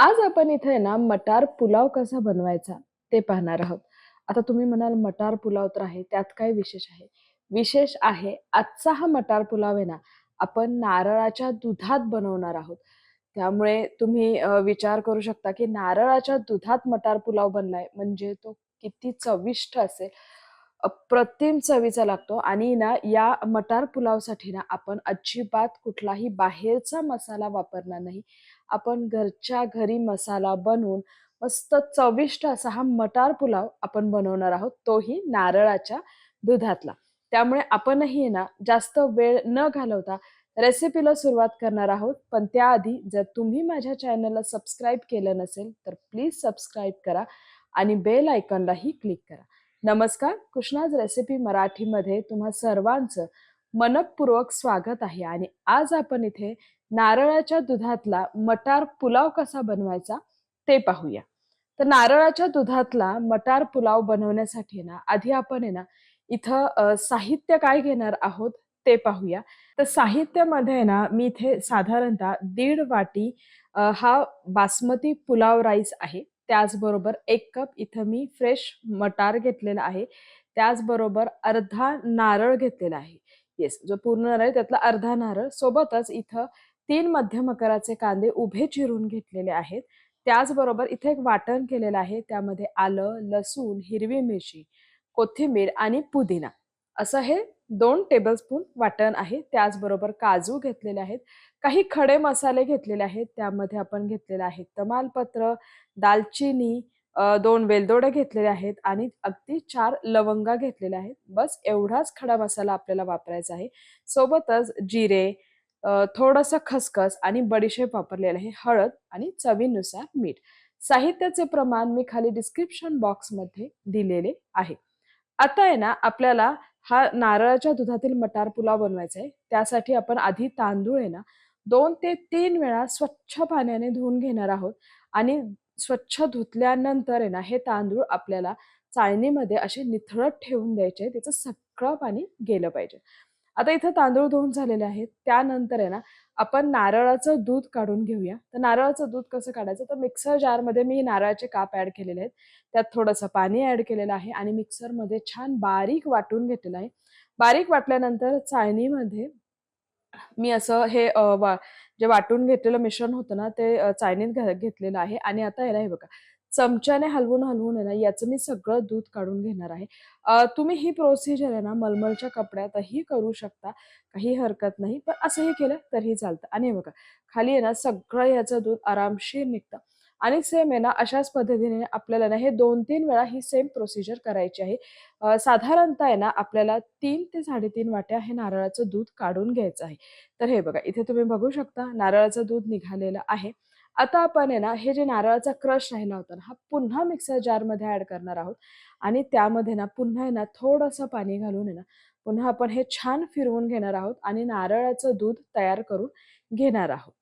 आज आपण इथे ना मटार पुलाव कसा बनवायचा ते पाहणार आहोत. आता तुम्ही म्हणाल मटार पुलाव तर आहे, त्यात काय विशेष आहे? विशेष आहे आजचा हा मटार पुलाव आहे ना, आपण नारळाच्या दुधात बनवणार आहोत. त्यामुळे तुम्ही विचार करू शकता, की नारळाच्या दुधात मटार पुलाव बनलाय म्हणजे तो किती चविष्ट असेल. अप्रतिम चवीचा लागतो आणि ना या मटार पुलावसाठी ना आपण अजिबात कुठलाही बाहेरचा मसाला वापरणार नाही. आपण घरच्या घरी मसाला बनवून मस्त चविष्ट असा हा मटार पुलाव आपण बनवणार आहोत, तोही नारळाच्या दुधातला. त्यामुळे आपणही ना जास्त वेळ न घालवता रेसिपीला सुरुवात करणार आहोत. पण त्याआधी जर तुम्ही माझ्या चॅनलला सबस्क्राईब केलं नसेल, तर प्लीज सबस्क्राईब करा आणि बेल आयकॉनलाही क्लिक करा. नमस्कार, कृष्णाज रेसिपी मराठीमध्ये तुम्हा सर्वांचं मनःपूर्वक स्वागत आहे आणि आज आपण इथे नारळाच्या दुधातला मटार पुलाव कसा बनवायचा ते पाहूया. तर नारळाच्या दुधातला मटार पुलाव बनवण्यासाठी ना आधी आपण आहे ना इथं साहित्य काय घेणार आहोत ते पाहूया. तर साहित्यामध्ये ना मी इथे साधारणतः 1.5 वाटी हा बासमती पुलाव राईस आहे. त्याचबरोबर 1 कप इथं मी फ्रेश मटार घेतलेला आहे. त्याचबरोबर अर्धा नारळ घेतलेला आहे. येस, जो पूर्ण नारळ आहे त्यातला अर्धा नारळ. सोबतच इथं 3 मध्यम आकाराचे कांदे उभे चिरून घेतलेले आहेत. त्याचबरोबर इथे एक वाटण केलेलं आहे. त्यामध्ये आलं, लसूण, हिरवी मिरची, कोथिंबीर आणि पुदिना असं हे 2 टेबलस्पून वाटण आहे. त्याचबरोबर काजू घेतलेले आहेत. काही खडे मसाले घेतलेले आहेत. त्यामध्ये आपण घेतलेले आहेत तमालपत्र, दालचिनी, 2 वेलदोडे घेतलेले आहेत आणि अगदी 4 लवंगा घेतलेल्या आहेत. बस एवढाच खडा मसाला आपल्याला वापरायचा आहे. सोबतच जिरे, थोडंसं खसखस आणि बडीशेप वापरलेलं आहे. हळद आणि चवीनुसार मीठ. साहित्याचे प्रमाण मी खाली डिस्क्रिप्शन बॉक्समध्ये दिलेले आहे. आता आहे ना आपल्याला हा नारळाच्या दुधातील मटार पुलाव बनवायचा आहे. त्यासाठी आपण आधी तांदूळ आहे ना 2 ते 3 वेळा स्वच्छ पाण्याने धुवून घेणार आहोत आणि स्वच्छ धुतल्यानंतर आहे ना हे तांदूळ आपल्याला चाळणीमध्ये असे निथळत ठेवून द्यायचे. त्याचं सगळं पाणी गेलं पाहिजे. आता इथं तांदूळ धुवून झालेले आहेत. त्यानंतर आहे ना आपण नारळाचं दूध काढून घेऊया. तर नारळाचं दूध कसं काढायचं? तर मिक्सर जारमध्ये मी नारळाचे काप ॲड केलेले आहेत. त्यात थोडंसं पाणी ॲड केलेलं आहे आणि मिक्सरमध्ये छान बारीक वाटून घेतलेलं आहे. बारीक वाटल्यानंतर चाळणीमध्ये मी असं हे जे वाटून घेतलेलं मिश्रण होतं ना, ते चाळणीत घेतलेलं आहे आणि आता याला हे बघा, चमच्याने हलवून आहे ना, याचं मी सगळं दूध काढून घेणार आहे. तुम्ही ही प्रोसिजर आहे ना, मलमलच्या कपड्यातही करू शकता. काही हरकत नाही. पण असंही केलं तरीही चालतं आणि हे बघा, खाली आहे ना, सगळं ह्याचं दूध आरामशीर निघतं आणि सेम आहे ना, अशाच पद्धतीने आपल्याला ना, हे 2-3 वेळा ही सेम प्रोसिजर करायची आहे. साधारणतः आहे ना, आपल्याला 3 ते 3.5 वाट्या हे नारळाचं दूध काढून घ्यायचं आहे. तर हे बघा, इथे तुम्ही बघू शकता नारळाचं दूध निघालेलं आहे. आता आपण आहे ना, हे जे नारळाचा क्रश राहिला होता ना, हा पुन्हा मिक्सर जारमध्ये ॲड करणार आहोत आणि त्यामध्ये ना पुन्हा आहे ना थोडंसं पाणी घालून आहे ना, पुन्हा आपण हे छान फिरवून घेणार आहोत आणि नारळाचं दूध तयार करून घेणार आहोत.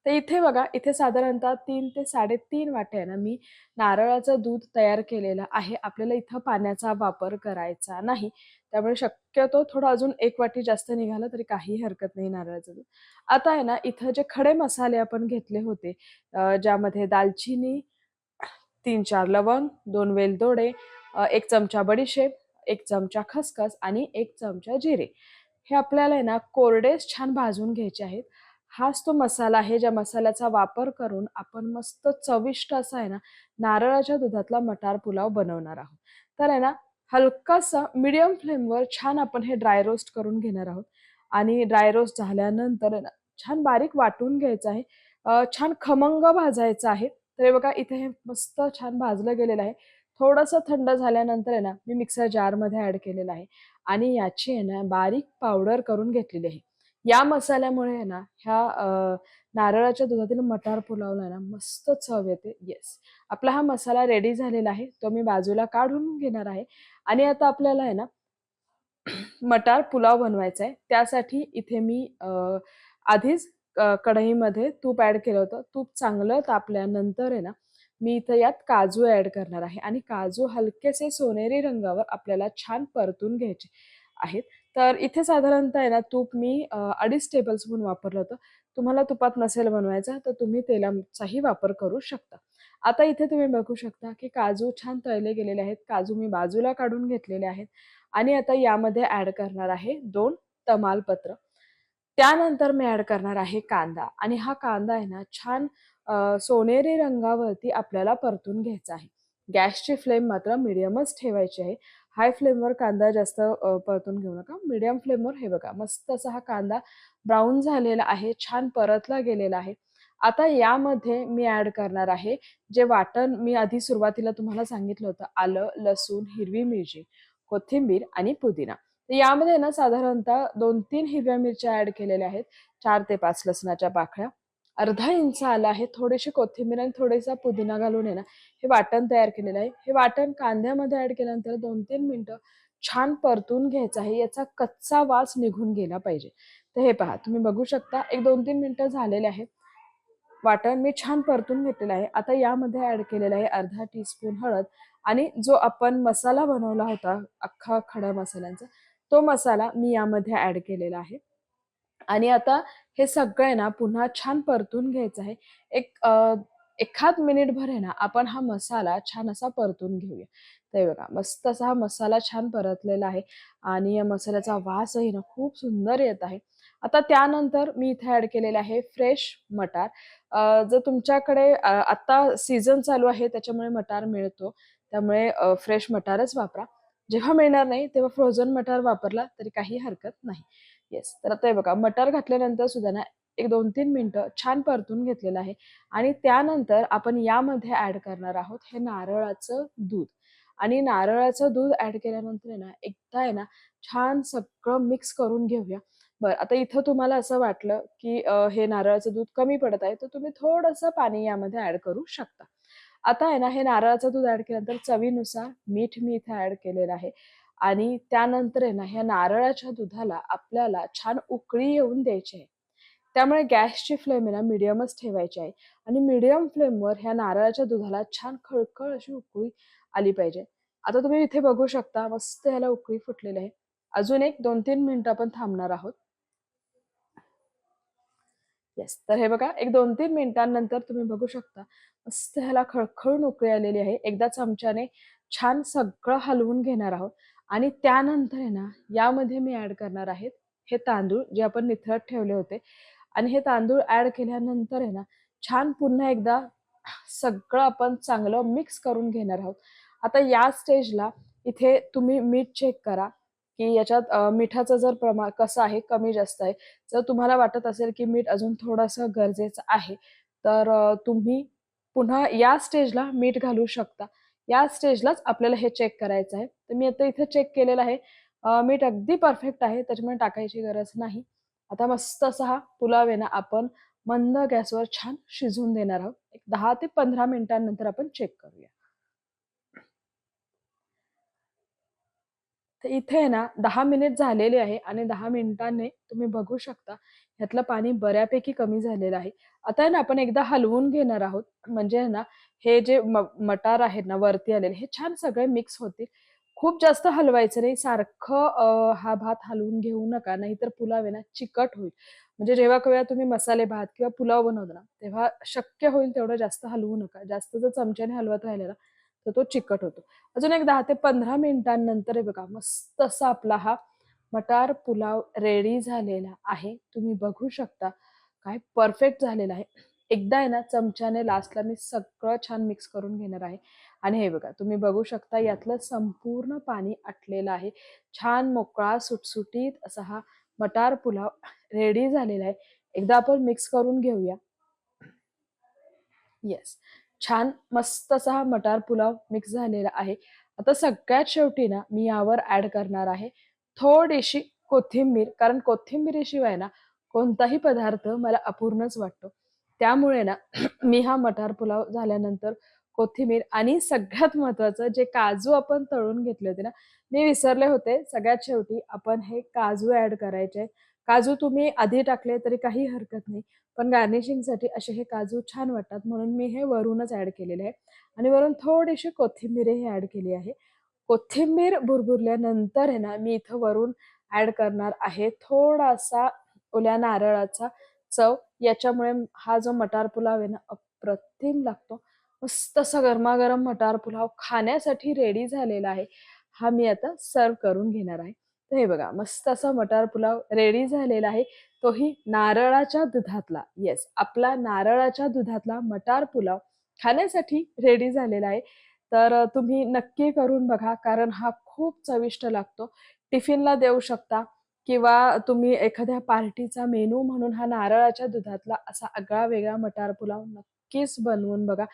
तर इथे बघा, इथे साधारणतः 3 ते 3.5 वाट्या आहे ना, मी नारळाचं दूध तयार केलेलं आहे. आपल्याला इथं पाण्याचा वापर करायचा नाही. त्यामुळे शक्यतो थोडं अजून 1 वाटी जास्त निघालं तरी काही हरकत नाही नारळाचं दूध. आता आहे ना, इथं जे खडे मसाले आपण घेतले होते, ज्यामध्ये दालचिनी, 3-4 लवंग, 2 वेलदोडे, 1 चमचा बडीशेप, 1 चमचा खसखस आणि 1 चमचा जिरे. हे आपल्याला आहे ना कोरडेच छान भाजून घ्यायचे आहेत. हाच तो मसाला आहे, ज्या मसाल्याचा वापर करून आपण मस्त चविष्ट असा आहे ना, नारळाच्या दुधातला मटार पुलाव बनवणार आहोत. तर आहे ना, हलकासा मीडियम फ्लेमवर छान आपण हे ड्राय रोस्ट करून घेणार आहोत आणि ड्राय रोस्ट झाल्यानंतर आहे ना, छान बारीक वाटून घ्यायचं आहे. छान खमंग भाजायचं आहे. तर हे बघा इथे हे मस्त छान भाजलं गेलेलं आहे. थोडंसं थंड झाल्यानंतर आहे ना, मी मिक्सर जारमध्ये ॲड केलेलं आहे आणि याची आहे ना, बारीक पावडर करून घेतलेली आहे. या मसाल्यामुळे आहे ना, ह्या नारळाच्या दुधातील मटार पुलावला ना, मस्त चव येते. येस. आपला हा मसाला रेडी झालेला आहे. तो मी बाजूला काढून घेणार आहे आणि आता आपल्याला आहे ना मटार पुलाव बनवायचा आहे. त्यासाठी इथे मी आधीच कढईमध्ये तूप ॲड केलं होतं. तूप चांगलं तापल्यानंतर आहे ना, मी इथं यात काजू ॲड करणार आहे आणि काजू हलकेसे सोनेरी रंगावर आपल्याला छान परतून घ्यायचे आहेत. तर इथे साधारणतः आहे ना तूप मी 2.5 टेबलस्पून वापरलं होतं. तुम्हाला तुपात नसेल बनवायचा तर तुम्ही तेलाचाही वापर करू शकता. आता इथे तुम्ही बघू शकता, की काजू छान तळले गेलेले आहेत. काजू मी बाजूला काढून घेतलेले आहेत आणि आता यामध्ये ॲड करणार आहे 2 तमालपत्र. त्यानंतर मी ॲड करणार आहे कांदा आणि हा कांदा आहे ना छान सोनेरी रंगावरती आपल्याला परतून घ्यायचा आहे. गॅसची फ्लेम मात्र मीडियमच ठेवायची आहे. हाय फ्लेमवर कांदा जास्त परतून घेऊ नका. मीडियम फ्लेमवर हे बघा मस्त असा हा कांदा ब्राउन झालेला आहे, छान परतला गेलेला आहे. आता यामध्ये मी ॲड करणार आहे जे वाटण मी आधी सुरुवातीला तुम्हाला सांगितलं होतं. आलं, लसूण, हिरवी मिरची, कोथिंबीर आणि पुदिना. तर यामध्ये ना साधारणतः 2-3 हिरव्या मिरच्या ॲड केलेल्या आहेत. 4 ते 5 लसणाच्या पाकळ्या, अर्धा इंच आलं आहे, थोडीशी कोथिंबीर आणि थोडासा पुदिना घालून आहे ना, हे वाटण तयार केलेलं आहे. हे वाटण कांद्यामध्ये ॲड केल्यानंतर 2-3 मिनिटं छान परतून घ्यायचं आहे. याचा कच्चा वास निघून गेला पाहिजे. तर हे पहा, तुम्ही बघू शकता एक 2-3 मिनिटं झालेले आहेत. वाटण मी छान परतून घेतलेलं आहे. आता यामध्ये ॲड केलेलं आहे अर्धा टीस्पून हळद आणि जो आपण मसाला बनवला होता अख्खा खडा मसाल्यांचा, तो मसाला मी यामध्ये ॲड केलेला आहे. आणि आता हे सगळं आहे ना पुन्हा छान परतून घ्यायचं आहे. एखाद मिनिटभर आहे ना आपण हा मसाला छान असा परतून घेऊया. तर हे बघा मस्त असा हा मसाला छान परतलेला आहे आणि या मसाल्याचा वासही ना खूप सुंदर येत आहे. आता त्यानंतर मी इथे ॲड केलेलं आहे फ्रेश मटार. जर तुमच्याकडे आता सीझन चालू आहे त्याच्यामुळे मटार मिळतो. त्यामुळे फ्रेश मटारच वापरा. जेव्हा मिळणार नाही तेव्हा फ्रोझन मटार वापरला तरी काही हरकत नाही. येस. तर आता हे बघा मटार घातल्यानंतर सुद्धा ना एक 2-3 मिनिटं छान परतून घेतलेलं आहे आणि त्यानंतर आपण यामध्ये ॲड करणार आहोत हे नारळाचं दूध आणि नारळाचं दूध ॲड केल्यानंतर आहे ना एकदा आहे ना छान सगळं मिक्स करून घेऊया. बरं आता इथं तुम्हाला असं वाटलं, की हे नारळाचं दूध कमी पडत आहे, तर तुम्ही थोडंसं पाणी यामध्ये ॲड करू शकता. आता आहे ना हे नारळाचं दूध ॲड केल्यानंतर चवीनुसार मीठ मी इथे ॲड केलेलं आहे आणि त्यानंतर आहे ना ह्या नारळाच्या दुधाला आपल्याला छान उकळी येऊन द्यायची आहे. त्यामुळे गॅसची फ्लेम आहे ना मीडियमच ठेवायची आहे आणि मीडियम फ्लेमवर ह्या नारळाच्या दुधाला छान खळखळ अशी उकळी आली पाहिजे. आता तुम्ही इथे बघू शकता मस्त ह्याला उकळी फुटलेली आहे. अजून एक 2-3 मिनिटं आपण थांबणार आहोत. येस. तर हे बघा एक 2-3 मिनिटांनंतर तुम्ही बघू शकता मस्त ह्याला खळखळून उकळी आलेली आहे. एकदा चमच्याने छान सगळं हलवून घेणार आहोत आणि त्यानंतर आहे ना यामध्ये मी ॲड करणार आहे हे तांदूळ जे आपण निथळत ठेवले होते आणि हे तांदूळ ॲड केल्यानंतर आहे ना छान पुन्हा एकदा सगळं आपण चांगलं मिक्स करून घेणार आहोत. आता या स्टेजला इथे तुम्ही मीठ चेक करा, की याच्यात मिठाचं जर प्रमाण कसं आहे, कमी जास्त आहे. जर तुम्हाला वाटत असेल, की मीठ अजून थोडंसं गरजेचं आहे, तर तुम्ही पुन्हा या स्टेजला मीठ घालू शकता. या स्टेजलाच आपल्याला हे चेक करायचं आहे. तर मी आता इथे चेक केलेलं आहे. मीठ अगदी परफेक्ट आहे, त्याच्यामुळे टाकायची गरज नाही. आता मस्त असा हा पुलाव आहे ना, आपण मंद गॅसवर छान शिजवून देणार आहोत. एक 10 ते 15 मिनिटांनंतर आपण चेक करूया. तर इथे आहे ना 10 मिनिट झालेले आहे आणि 10 मिनिटांनी तुम्ही बघू शकता ह्यातलं पाणी बऱ्यापैकी कमी झालेलं आहे. आता आहे ना आपण एकदा हलवून घेणार आहोत. म्हणजे आहे ना हे जे मटार आहेत ना वरती आलेले हे छान सगळे मिक्स होतील. खूप जास्त हलवायचं नाही. सारखं हा भात हलवून घेऊ नका. नाहीतर पुलाव आहे ना चिकट होईल. म्हणजे जेव्हा केव्हा तुम्ही मसाले भात किंवा पुलाव बनवता ना, तेव्हा शक्य होईल तेवढं जास्त हलवू नका. जास्त जर चमच्याने हलवत राहिले ना, तर तो चिकट होतो. अजून एक 10 ते 15 मिनिटांनंतर हे बघा मस्त असा आपला हा मटार पुलाव रेडी झालेला आहे. तुम्ही बघू शकता काय परफेक्ट झालेला आहे. एकदा आहे ना चमच्याने लास्टला मी सगळं छान मिक्स करून घेणार आहे आणि हे बघा तुम्ही बघू शकता यातलं संपूर्ण पाणी आटलेलं आहे. छान मोकळा सुटसुटीत असा हा मटार पुलाव रेडी झालेला आहे. एकदा आपण मिक्स करून घेऊया. येस. छान मस्त असा हा मटार पुलाव मिक्स झालेला आहे. आता सगळ्यात शेवटी ना मी यावर ॲड करणार आहे थोडीशी कोथिंबीर. कारण कोथिंबिरीशिवाय ना कोणताही पदार्थ मला अपूर्णच वाटतो. त्यामुळे ना मी हा मटार पुलाव झाल्यानंतर कोथिंबीर आणि सगळ्यात महत्त्वाचं जे काजू आपण तळून घेतले होते ना, मी विसरले होते. सगळ्यात शेवटी आपण हे काजू ॲड करायचे काजू तुम्ही आधी टाकले तरी काही हरकत नाही. पण गार्निशिंगसाठी असे हे काजू छान वाटतात म्हणून मी हे वरूनच ॲड केलेले आहे आणि वरून थोडीशी कोथिंबीरही ॲड केली आहे. कोथिंबीर भुरभुरल्यानंतर आहे ना, मी इथं वरून ऍड करणार आहे थोडासा ओल्या नारळाचा चव. याच्यामुळे हा जो मटार पुलाव आहे ना अप्रतिम लागतो. मस्त असा गरमागरम मटार पुलाव खाण्यासाठी रेडी झालेला आहे. हा मी आता सर्व करून घेणार आहे. तर हे बघा मस्त असा मटार पुलाव रेडी झालेला आहे. तोही नारळाच्या दुधातला. येस, आपला नारळाच्या दुधातला मटार पुलाव खाण्यासाठी रेडी झालेला आहे. तर तुम्ही नक्की करून बघा कारण हा खूप चविष्ट लागतो. टिफिनला देऊ शकता किंवा तुम्ही एखाद्या पार्टीचा मेनू म्हणून हा नारळाच्या दुधातला असा आगळा-वेगळा मटार पुलाव नक्कीच बनवून बघा.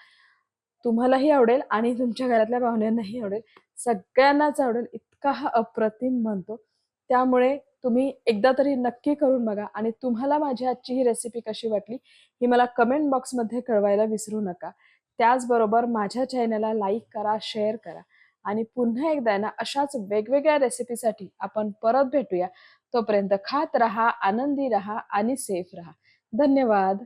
तुम्हालाही आवडेल आणि तुमच्या घरातल्या पाहुण्यांनाही आवडेल. सगळ्यांनाच आवडेल इतका हा अप्रतिम बनतो. त्यामुळे तुम्ही एकदा तरी नक्की करून बघा आणि तुम्हाला माझी आजची ही रेसिपी कशी वाटली, ही मला कमेंट बॉक्समध्ये कळवायला विसरू नका. त्याचबरोबर माझ्या चॅनलला लाईक करा, शेअर करा आणि पुन्हा एकदा ना अशाच वेगवेगळ्या रेसिपीसाठी आपण परत भेटूया. तोपर्यंत खात राहा, आनंदी राहा आणि सेफ राहा. धन्यवाद.